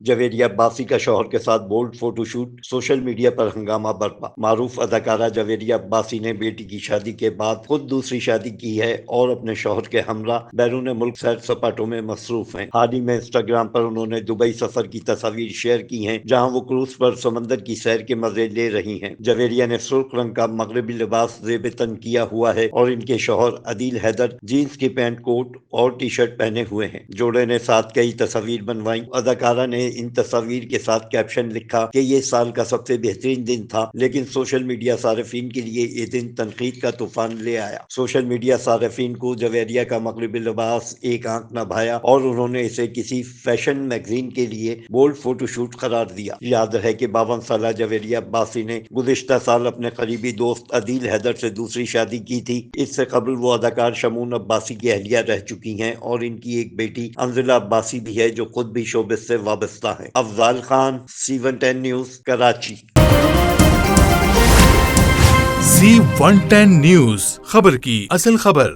जवेरिया अब्बासी का शौहर के साथ बोल्ड फोटोशूट, सोशल मीडिया पर हंगामा बरपा। मारूफ अदाकारा जवेरिया अब्बासी ने बेटी की शादी के बाद खुद दूसरी शादी की है और अपने शौहर के हमरा बैरून मुल्क सैर सपाटों में मसरूफ हैं। हाल ही में इंस्टाग्राम पर उन्होंने दुबई सफर की तस्वीर शेयर की हैं, जहां वो क्रूज पर समंदर की सैर के मजे ले रही हैं। जवेरिया ने सुर्ख रंग का मगरबी लिबास ज़ेब तन किया हुआ है और इनके शौहर अदील हैदर जीन्स की पैंट कोट और टी शर्ट पहने हुए हैं। जोड़े ने साथ कई तस्वीर बनवाई। अदाकारा ने इन तस्वीर के साथ कैप्शन लिखा कि ये साल का सबसे बेहतरीन दिन था, लेकिन सोशल मीडिया सारिफीन के लिए ये दिन तनकीद का तूफान ले आया। सोशल मीडिया सारिफीन को जवेरिया का मगरबी लिबास एक आंख न भाया और उन्होंने इसे किसी फैशन मैगजीन के लिए बोल्ड फोटोशूट करार दिया। याद है कि 52 साल जवेरिया अब्बासी ने गुज़िश्ता साल अपने करीबी दोस्त अदील हैदर से दूसरी शादी की थी। इससे कबल वो अदाकार शमून अब्बासी की अहलिया रह चुकी हैं और इनकी एक बेटी अंजिला अब्बासी भी है, जो खुद भी शोबिस से वाबस्ता है। Afzal Khan, C110 news, Karachi. C110 news, खबर की असल खबर।